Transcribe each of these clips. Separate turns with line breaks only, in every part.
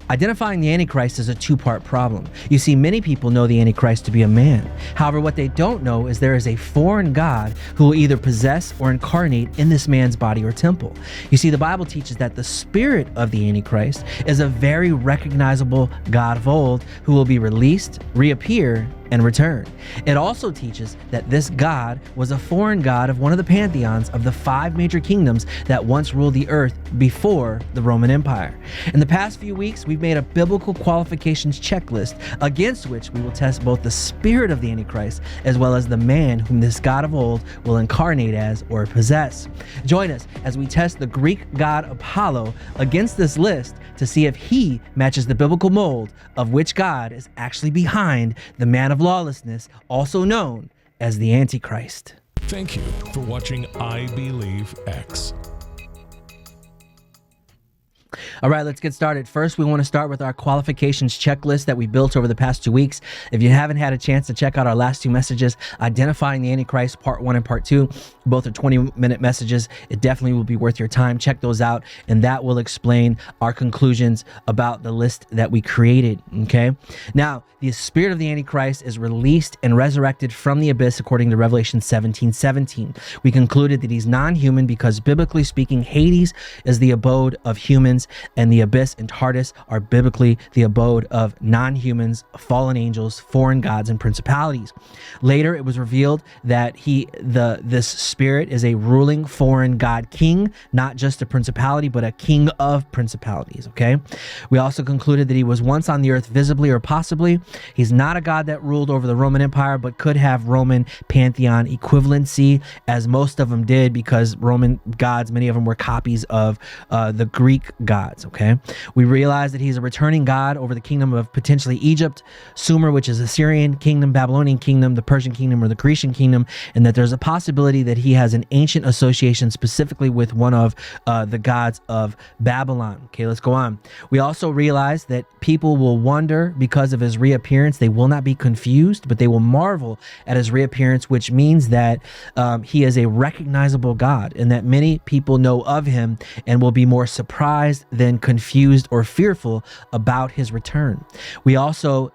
Identifying the Antichrist is a two-part problem. You see, many people know the Antichrist to be a man. However, what they don't know is there is a foreign god who will either possess or incarnate in this man's body or temple. You see, the Bible teaches that the spirit of the Antichrist is a very recognizable god of old who will be released, reappear, and return. It also teaches that this god was a foreign god of one of the pantheons of the 5 major kingdoms that once ruled the earth before the Roman Empire. In the past few weeks, we've made a biblical qualifications checklist against which we will test both the spirit of the Antichrist as well as the man whom this god of old will incarnate as or possess. Join us as we test the Greek god Apollo against this list to see if he matches the biblical mold of which god is actually behind the man of lawlessness, also known as the Antichrist.
Thank you for watching I Believe X.
All right, let's get started. First, we want to start with our qualifications checklist that we built over the past 2 weeks. If you haven't had a chance to check out our last 2 messages, Identifying the Antichrist, Part 1 and Part 2, both are 20-minute messages. It definitely will be worth your time. Check those out, and that will explain our conclusions about the list that we created, okay? Now, the spirit of the Antichrist is released and resurrected from the abyss according to Revelation 17:17. We concluded that he's non-human because, biblically speaking, Hades is the abode of humans, and the abyss and Tartarus are biblically the abode of non-humans, fallen angels, foreign gods, and principalities. Later, it was revealed that this spirit is a ruling foreign god king, not just a principality, but a king of principalities, okay? We also concluded that he was once on the earth visibly or possibly. He's not a god that ruled over the Roman Empire, but could have Roman pantheon equivalency, as most of them did, because Roman gods, many of them were copies of the Greek gods, okay? We realize that he's a returning god over the kingdom of potentially Egypt, Sumer, which is Assyrian kingdom, Babylonian kingdom, the Persian kingdom, or the Grecian kingdom, and that there's a possibility that he has an ancient association specifically with one of the gods of Babylon. Okay, let's go on. We also realize that people will wonder because of his reappearance. They will not be confused, but they will marvel at his reappearance, which means that he is a recognizable God, and that many people know of him and will be more surprised than confused or fearful about his return. We also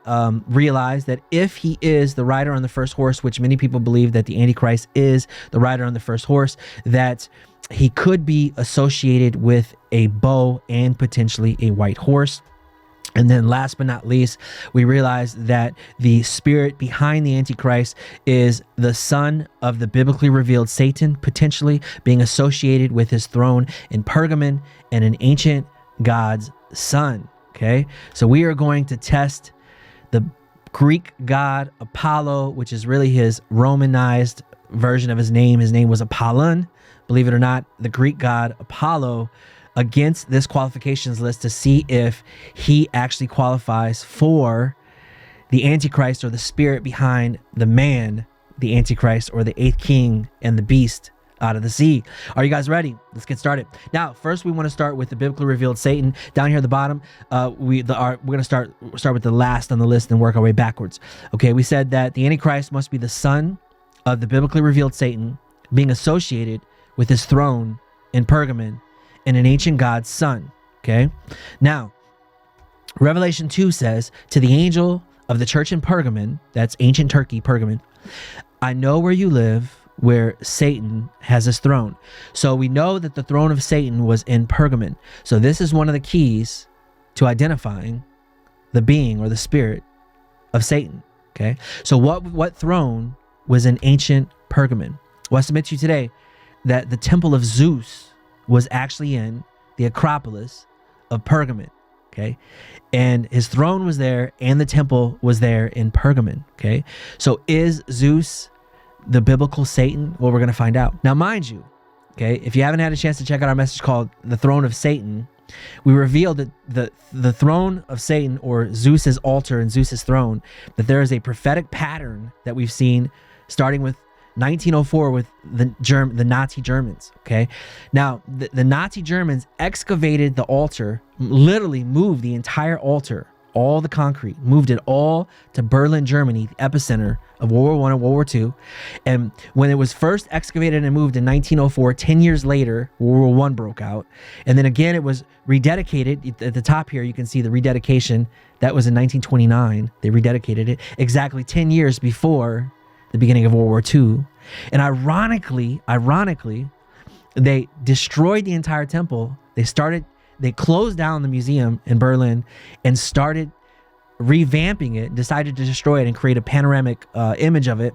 realize that if he is the rider on the first horse, which many people believe that the Antichrist is the rider on the first horse, that he could be associated with a bow and potentially a white horse. And then last but not least, we realize that the spirit behind the Antichrist is the son of the biblically revealed Satan, potentially being associated with his throne in Pergamon and an ancient God's son. Okay, so we are going to test the Greek god Apollo, which is really his Romanized version of his name. His name was Apollon. Believe it or not, the Greek god Apollo, against this qualifications list to see if he actually qualifies for the Antichrist, or the spirit behind the man, the Antichrist, or the 8th king and the beast out of the sea. Are you guys ready? Let's get started. Now, first we want to start with the biblically revealed Satan. Down here at the bottom, we're going to start with the last on the list and work our way backwards. Okay, we said that the Antichrist must be the son of the biblically revealed Satan, being associated with his throne in Pergamon and an ancient God's son. Okay, now Revelation 2 says, to the angel of the church in Pergamon, that's ancient Turkey, Pergamon, I know where you live, where Satan has his throne. So we know that the throne of Satan was in Pergamon. So this is one of the keys to identifying the being or the spirit of Satan. Okay, so what throne was in ancient Pergamon? Well, I submit to you today that the temple of Zeus was actually in the Acropolis of Pergamon, okay? And his throne was there and the temple was there in Pergamon, okay? So is Zeus the biblical Satan? Well, we're going to find out. Now, mind you, okay, if you haven't had a chance to check out our message called The Throne of Satan, we revealed that the throne of Satan, or Zeus's altar and Zeus's throne, that there is a prophetic pattern that we've seen starting with 1904 with the Nazi Germans, okay? Now, the Nazi Germans excavated the altar, literally moved the entire altar all the concrete, moved it all to Berlin, Germany, the epicenter of World War I and World War II. And when it was first excavated and moved in 1904, 10 years later, World War I broke out. And then again, it was rededicated. At the top here, you can see the rededication. That was in 1929. They rededicated it exactly 10 years before the beginning of World War II. And ironically, they destroyed the entire temple. They closed down the museum in Berlin and started revamping it, decided to destroy it and create a panoramic image of it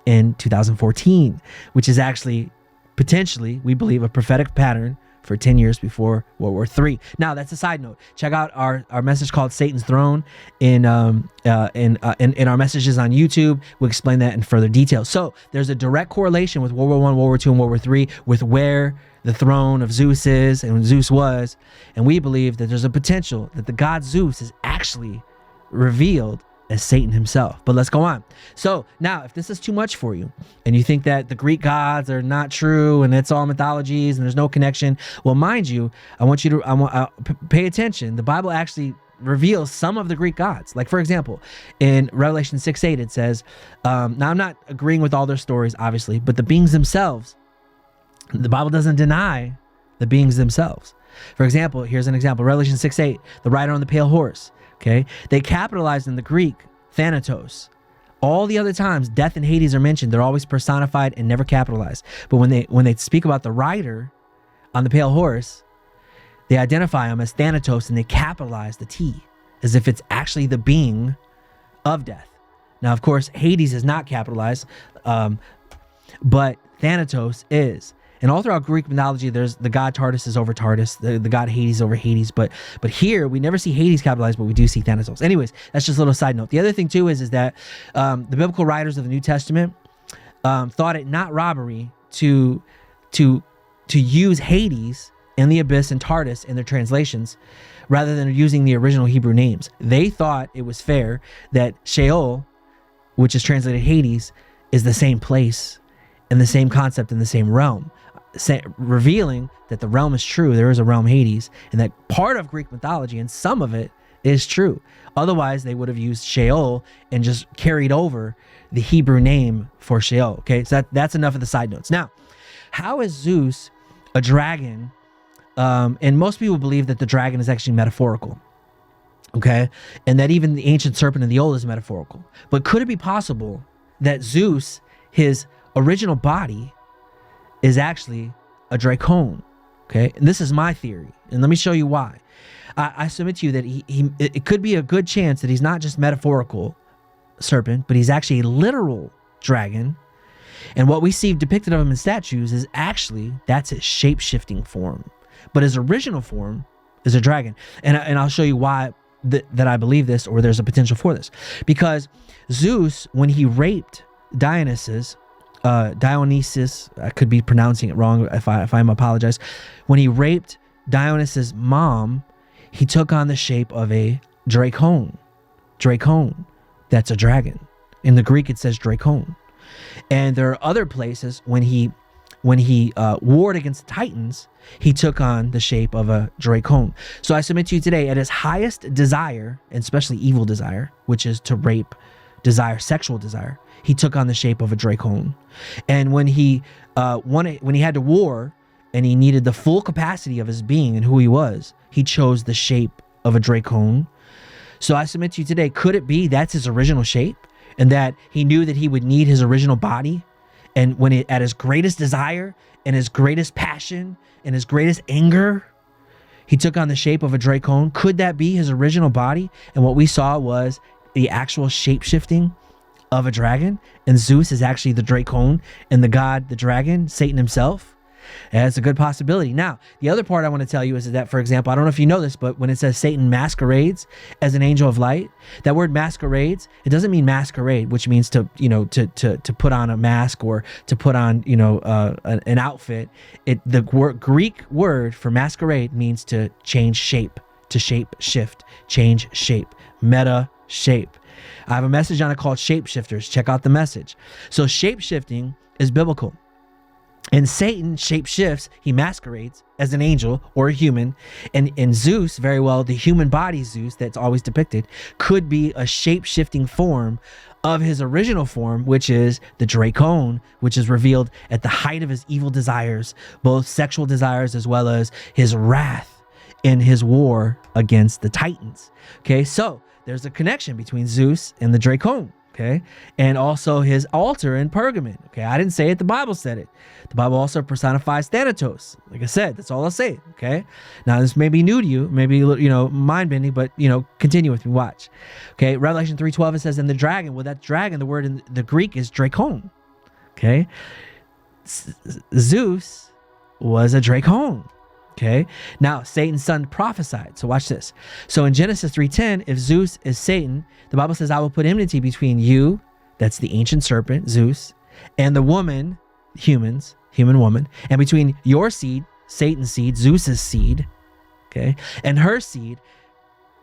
in 2014, which is actually potentially, we believe, a prophetic pattern for 10 years before World War III. Now, that's a side note. Check out our message called Satan's Throne in our messages on YouTube. We'll explain that in further detail. So there's a direct correlation with World War I, World War II, and World War III with where the throne of Zeus is and Zeus was. And we believe that there's a potential that the god Zeus is actually revealed as Satan himself. But let's go on. So now, if this is too much for you and you think that the Greek gods are not true and it's all mythologies and there's no connection, well, mind you, I want you to pay attention. The Bible actually reveals some of the Greek gods. Like, for example, in Revelation 6:8, it says, now I'm not agreeing with all their stories, obviously, but the beings themselves, the Bible doesn't deny the beings themselves. For example, here's an example. Revelation 6:8, the rider on the pale horse. Okay, they capitalized in the Greek Thanatos. All the other times death and Hades are mentioned, they're always personified and never capitalized. But when they speak about the rider on the pale horse, they identify him as Thanatos and they capitalize the T as if it's actually the being of death. Now, of course, Hades is not capitalized, but Thanatos is. And all throughout Greek mythology, there's the god Tartarus is over Tartarus, the god Hades over Hades. But here, we never see Hades capitalized, but we do see Thanatos. Anyways, that's just a little side note. The other thing, too, is that the biblical writers of the New Testament thought it not robbery to use Hades and the abyss and Tartarus in their translations rather than using the original Hebrew names. They thought it was fair that Sheol, which is translated Hades, is the same place and the same concept in the same realm, revealing that the realm is true. There is a realm Hades, and that part of Greek mythology, and some of it, is true. Otherwise, they would have used Sheol and just carried over the Hebrew name for Sheol. Okay, so that's enough of the side notes. Now, how is Zeus a dragon? And most people believe that the dragon is actually metaphorical. Okay, and that even the ancient serpent in the old is metaphorical. But could it be possible that Zeus, his original body, is actually a dracon? Okay, and this is my theory, and let me show you why. I submit to you that it could be a good chance that he's not just metaphorical serpent, but he's actually a literal dragon. And what we see depicted of him in statues is actually, that's his shape-shifting form. But his original form is a dragon. And I'll show you why that I believe this, or there's a potential for this. Because Zeus, when he raped Dionysus, I could be pronouncing it wrong. If I'm apologize. When he raped Dionysus' mom, he took on the shape of a dracon. Dracon, that's a dragon. In the Greek, it says dracon. And there are other places when he warred against the Titans, he took on the shape of a dracon. So I submit to you today, at his highest desire, and especially evil desire, which is to rape, desire, sexual desire, he took on the shape of a dracon. And when he had to war and he needed the full capacity of his being and who he was, he chose the shape of a dracon. So I submit to you today, could it be that's his original shape, and that he knew that he would need his original body, and at his greatest desire and his greatest passion and his greatest anger, he took on the shape of a dracon? Could that be his original body? And what we saw was the actual shape-shifting of a dragon, and Zeus is actually the dracon, and the god, the dragon, Satan himself. That's a good possibility. Now, the other part I want to tell you is that, for example, I don't know if you know this, but when it says Satan masquerades as an angel of light, that word masquerades, it doesn't mean masquerade, which means to put on a mask or to put on, an outfit. The Greek word for masquerade means to change shape, to shape shift, change shape, meta shape. I have a message on it called Shapeshifters. Check out the message. So shape shifting is biblical. And Satan shapeshifts, he masquerades as an angel or a human. And Zeus, very well, the human body Zeus that's always depicted, could be a shape-shifting form of his original form, which is the Dracon, which is revealed at the height of his evil desires, both sexual desires as well as his wrath in his war against the Titans. Okay, so there's a connection between Zeus and the Dracon. Okay, and also his altar in Pergamon. Okay, I didn't say it, the Bible said it. The Bible also personifies Thanatos. Like I said, that's all I'll say. Okay, now this may be new to you, maybe mind-bending, but continue with me, watch. Okay, Revelation 3:12, it says, and the dragon, well, that dragon, the word in the Greek is Dracon. Okay, Zeus was a Dracon. Okay, now Satan's son prophesied. So watch this. So in Genesis 3:10, if Zeus is Satan, the Bible says, I will put enmity between you, that's the ancient serpent, Zeus, and the woman, human woman, and between your seed, Satan's seed, Zeus's seed, okay, and her seed,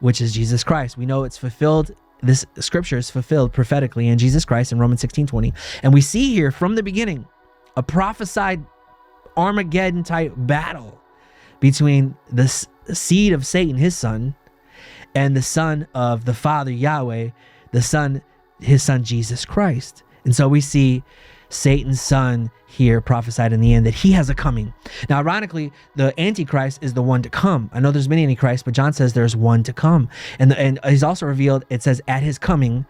which is Jesus Christ. We know it's fulfilled. This scripture is fulfilled prophetically in Jesus Christ in Romans 16:20. And we see here from the beginning a prophesied Armageddon type battle between the seed of Satan, his son, and the son of the Father, Yahweh, his son, Jesus Christ. And so we see Satan's son here prophesied in the end that he has a coming. Now, ironically, the Antichrist is the one to come. I know there's many Antichrists, but John says there's one to come. And he's also revealed, it says at his coming,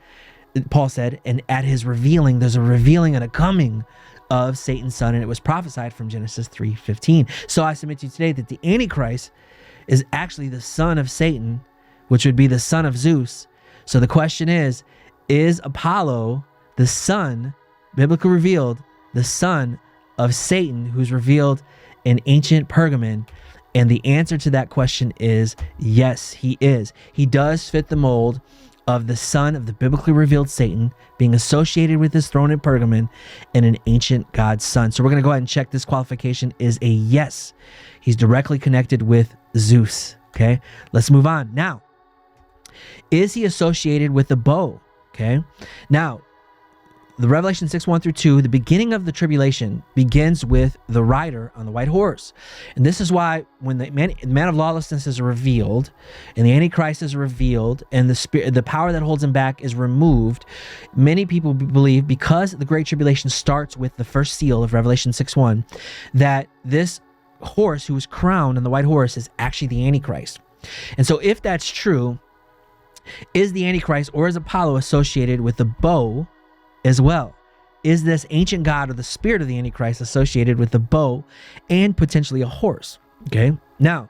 Paul said, and at his revealing, there's a revealing and a coming of Satan's son, and it was prophesied from Genesis 3:15. So I submit to you today that the Antichrist is actually the son of Satan, which would be the son of Zeus. So the question is Apollo the son, biblically revealed, the son of Satan, who's revealed in ancient Pergamon? And the answer to that question is yes, he is. He does fit the mold of the son of the biblically revealed Satan being associated with his throne in Pergamon and an ancient God's son. So we're going to go ahead and check this qualification is a yes. He's directly connected with Zeus. Okay, let's move on. Now, is he associated with the bow? Okay, now, the Revelation 6:1-2, the beginning of the tribulation begins with the rider on the white horse. And this is why when the man of lawlessness is revealed and the Antichrist is revealed and the power that holds him back is removed, many people believe, because the great tribulation starts with the first seal of Revelation 6:1, that this horse who is crowned on the white horse is actually the Antichrist. And so if that's true, is the Antichrist or is Apollo associated with the bow as well? Is this ancient god or the spirit of the Antichrist associated with the bow and potentially a horse? Okay, now,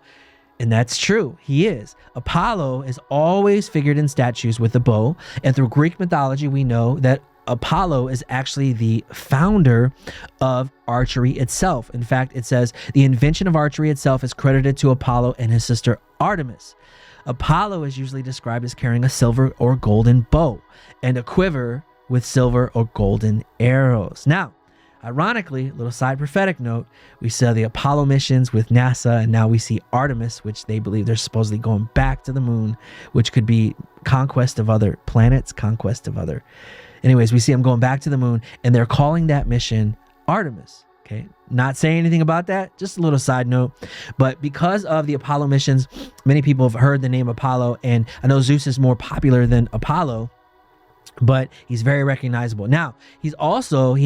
and that's true, he is. Apollo is always figured in statues with the bow, and through Greek mythology we know that Apollo is actually the founder of archery itself. In fact, it says the invention of archery itself is credited to Apollo and his sister Artemis. Apollo is usually described as carrying a silver or golden bow and a quiver with silver or golden arrows. Now, ironically, a little side prophetic note, we saw the Apollo missions with NASA, and now we see Artemis, which they believe they're supposedly going back to the moon, which could be conquest of other planets, anyways, we see them going back to the moon, and they're calling that mission Artemis. Okay, not saying anything about that, just a little side note. But because of the Apollo missions, many people have heard the name Apollo, and I know Zeus is more popular than Apollo, but he's very recognizable. Now, he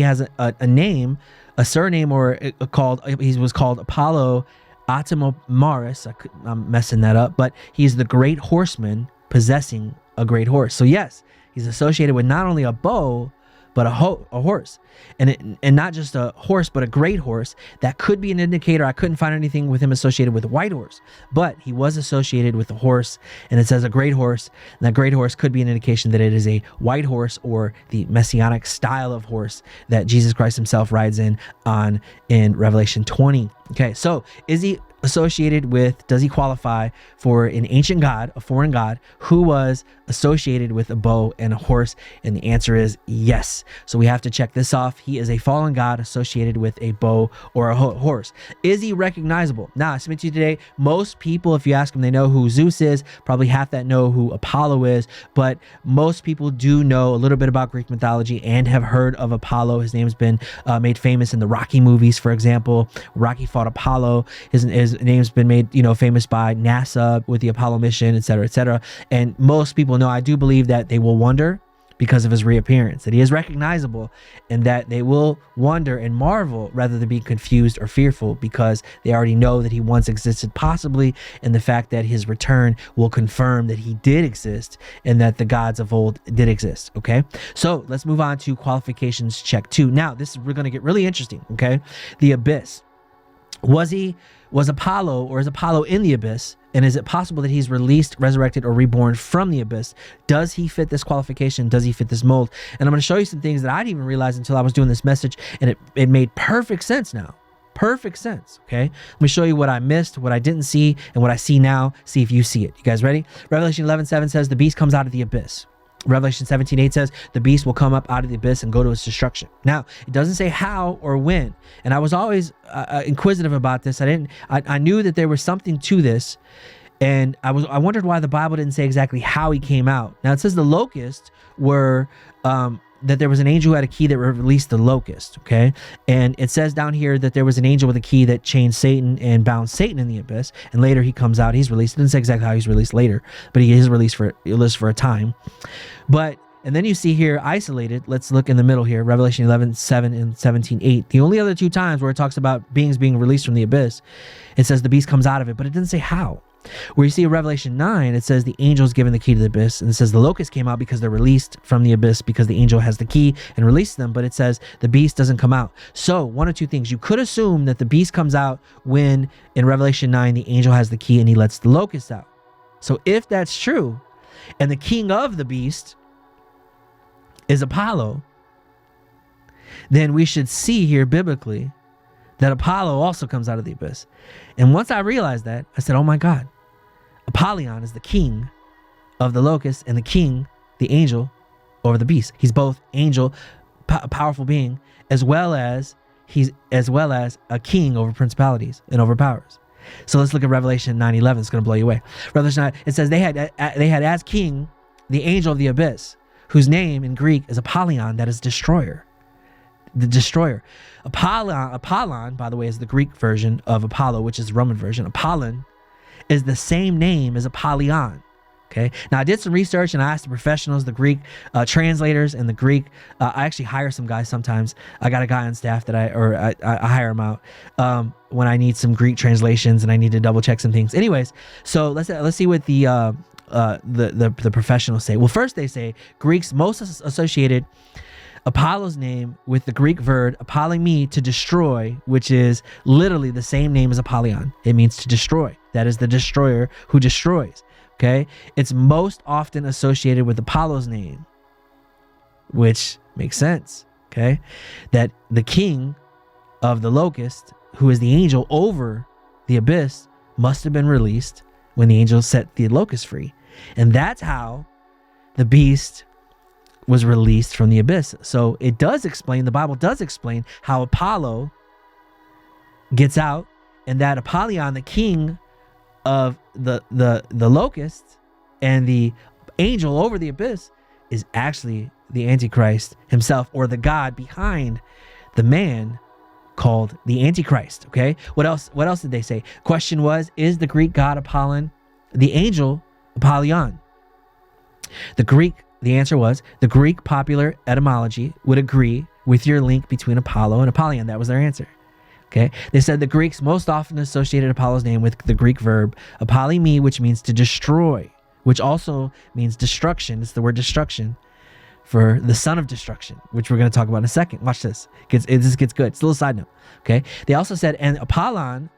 has a name, a surname, he was called Apollo Atomomaris. I'm messing that up, but he's the great horseman possessing a great horse. So yes, he's associated with not only a bow, but a horse, and not just a horse, but a great horse. That could be an indicator. I couldn't find anything with him associated with a white horse, but he was associated with a horse, and it says a great horse, and that great horse could be an indication that it is a white horse or the messianic style of horse that Jesus Christ himself rides in Revelation 20. Okay, so is he associated with, does he qualify for an ancient god, a foreign god, who was associated with a bow and a horse? And the answer is yes. So we have to check this off. He is a fallen god associated with a bow or a horse. Is he recognizable? Now, I submit to you today, most people, if you ask them, they know who Zeus is, probably half that know who Apollo is, but most people do know a little bit about Greek mythology and have heard of Apollo. His name's been made famous in the Rocky movies, for example. Rocky fought Apollo. His name's been made, famous by NASA with the Apollo mission, et cetera, et cetera. And most people know, I do believe that they will wonder because of his reappearance, that he is recognizable, and that they will wonder and marvel rather than be confused or fearful, because they already know that he once existed, possibly, and the fact that his return will confirm that he did exist and that the gods of old did exist. Okay, so let's move on to qualifications check 2. Now we're going to get really interesting. Okay, the abyss. Was Apollo, or is Apollo in the abyss? And is it possible that he's released, resurrected, or reborn from the abyss? Does he fit this qualification? Does he fit this mold? And I'm going to show you some things that I didn't even realize until I was doing this message, and it made perfect sense now. Perfect sense. Okay, let me show you what I missed, what I didn't see, and what I see now. See if you see it. You guys ready? Revelation 11:7 says the beast comes out of the abyss. Revelation 17:8 says the beast will come up out of the abyss and go to its destruction. Now, it doesn't say how or when, and I was always inquisitive about this. I knew that there was something to this, and I wondered why the Bible didn't say exactly how he came out. Now, it says the locusts were that there was an angel who had a key that released the locust. Okay, and it says down here that there was an angel with a key that chained Satan and bound Satan in the abyss, and later he comes out, he's released. It doesn't say exactly how he's released later, but he is released for a time. And then you see here isolated, let's look in the middle here, Revelation 11:7 and 17:8. The only other two times where it talks about beings being released from the abyss, it says the beast comes out of it, but it doesn't say how. Where you see in Revelation 9, it says the angel's given the key to the abyss, and it says the locusts came out because they're released from the abyss because the angel has the key and released them, but it says the beast doesn't come out. So one of two things. You could assume that the beast comes out when in Revelation 9, the angel has the key and he lets the locusts out. So if that's true, and the king of the beast is Apollo, then we should see here biblically that Apollo also comes out of the abyss. And once I realized that, I said, oh my God, Apollyon is the king of the locusts and the king, the angel, over the beast. He's both angel, powerful being, as well as a king over principalities and over powers. So let's look at Revelation 9:11. It's going to blow you away. Revelation 9, it says they had as king the angel of the abyss, whose name in Greek is Apollyon, that is destroyer. The destroyer. Apollon, by the way, is the Greek version of Apollo, which is the Roman version. Apollon is the same name as Apollyon. Okay. Now I did some research and I asked the professionals, the Greek translators and the Greek. I actually hire some guys sometimes. I got a guy on staff that I hire him out when I need some Greek translations and I need to double check some things. Anyways, so let's see what the professionals say. Well, first they say Greeks most associated Apollo's name with the Greek verb apollimi, to destroy, which is literally the same name as Apollyon. It means to destroy. That is the destroyer who destroys. Okay, it's most often associated with Apollo's name, which makes sense. Okay, that the king of the locust, who is the angel over the abyss, must have been released when the angel set the locust free, and that's how the beast was released from the abyss. So it does explain, the Bible does explain how Apollo gets out, and that Apollyon, the king of the locust and the angel over the abyss, is actually the Antichrist himself, or the god behind the man called the Antichrist. Okay, what else did they say? Question was, is the Greek god Apollon the angel Apollyon? The answer was the Greek popular etymology would agree with your link between Apollo and Apollyon. That was their answer. Okay, they said the Greeks most often associated Apollo's name with the Greek verb apollimi, which means to destroy, which also means destruction. It's the word destruction for the son of destruction, which we're going to talk about in a second. Watch this. This gets good. It's a little side note. Okay, they also said, and Apollyon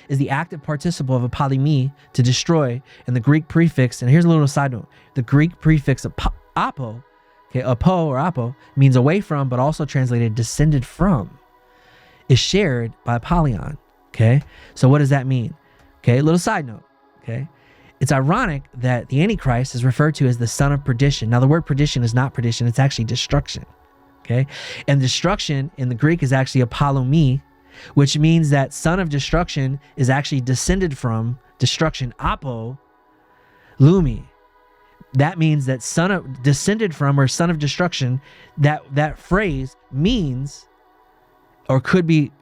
is the active participle of apollimi, to destroy, and the Greek prefix, and here's a little side note, the Greek prefix apo, okay, apo or apo, means away from, but also translated descended from, is shared by Apollyon. Okay, so what does that mean? Okay, a little side note. Okay, it's ironic that the Antichrist is referred to as the son of perdition. Now, the word perdition is not perdition, it's actually destruction. Okay, and destruction in the Greek is actually apollomi, which means that son of destruction is actually descended from destruction, apo lumi. That means that son of descended from or son of destruction, that phrase means or could be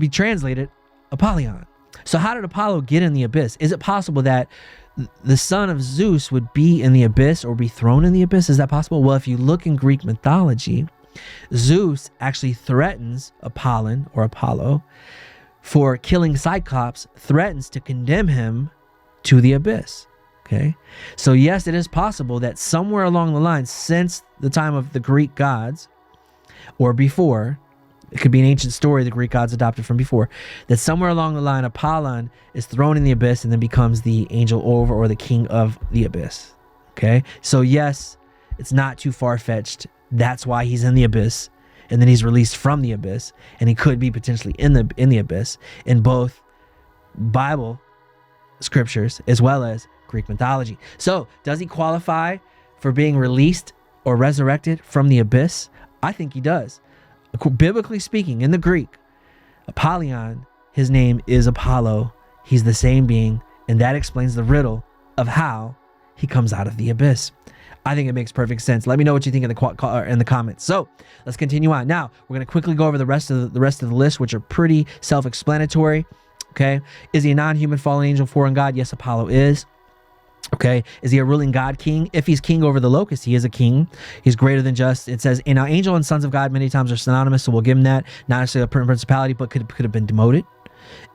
translated Apollyon. So how did Apollo get in the abyss? Is it possible that the son of Zeus would be in the abyss or be thrown in the abyss? Is that possible? Well, if you look in Greek mythology, Zeus actually threatens Apollon or Apollo for killing Cyclops, threatens to condemn him to the abyss. Okay, so yes, it is possible that somewhere along the line, since the time of the Greek gods or before, it could be an ancient story the Greek gods adopted from before, that somewhere along the line Apollon is thrown in the abyss and then becomes the angel over or the king of the abyss. Okay, so yes, it's not too far-fetched. That's why he's in the abyss, and then he's released from the abyss, and he could be potentially in the abyss in both Bible scriptures as well as Greek mythology. So does he qualify for being released or resurrected from the abyss? I think he does. Biblically speaking, in the Greek, Apollyon, his name is Apollo. He's the same being, and that explains the riddle of how he comes out of the abyss. I think it makes perfect sense. Let me know what you think in the comments. So let's continue on. Now we're going to quickly go over the rest of the list, which are pretty self-explanatory. Okay, is he a non-human fallen angel, foreign god? Yes, Apollo is. Okay, is he a ruling god king? If he's king over the locusts, he is a king. He's greater than just. It says, and now angel and sons of God many times are synonymous, so we'll give him that. Not necessarily a principality, but could have been demoted,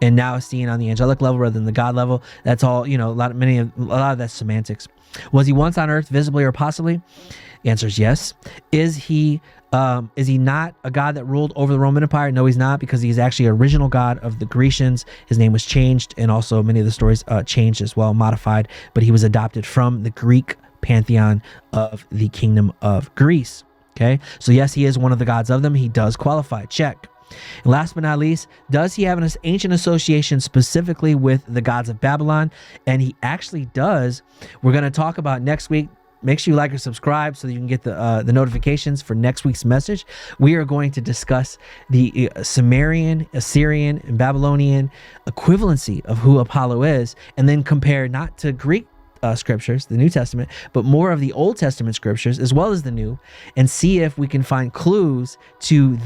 and now is seen on the angelic level rather than the God level. That's all, you know, a lot of that's semantics. Was he once on earth, visibly or possibly? The answer is yes. Is he not a god that ruled over the Roman Empire? No, he's not, because he's actually original god of the Grecians. His name was changed, and also many of the stories changed as well, modified, but he was adopted from the Greek pantheon of the kingdom of Greece. Okay, so yes, he is one of the gods of them. He does qualify. Check. And last but not least, does he have an ancient association specifically with the gods of Babylon? And he actually does. We're going to talk about next week. Make sure you like or subscribe so that you can get the notifications for next week's message. We are going to discuss the Sumerian, Assyrian, and Babylonian equivalency of who Apollo is, and then compare not to Greek scriptures, the New Testament, but more of the Old Testament scriptures as well as the New, and see if we can find clues to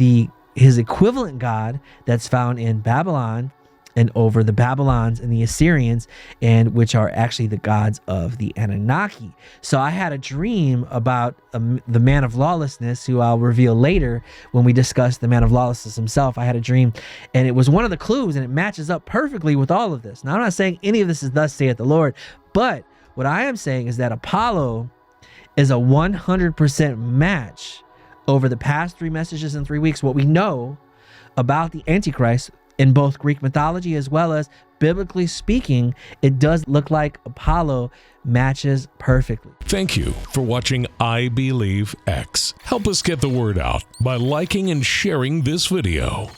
his equivalent God that's found in Babylon and over the Babylons and the Assyrians, and which are actually the gods of the Anunnaki. So I had a dream about the man of lawlessness, who I'll reveal later when we discuss the man of lawlessness himself. I had a dream, and it was one of the clues, and it matches up perfectly with all of this. Now, I'm not saying any of this is thus saith the Lord, but what I am saying is that Apollo is a 100% match over the past 3 messages in 3 weeks. What we know about the Antichrist in both Greek mythology as well as biblically speaking, it does look like Apollo matches perfectly.
Thank you for watching I Believe X. Help us get the word out by liking and sharing this video.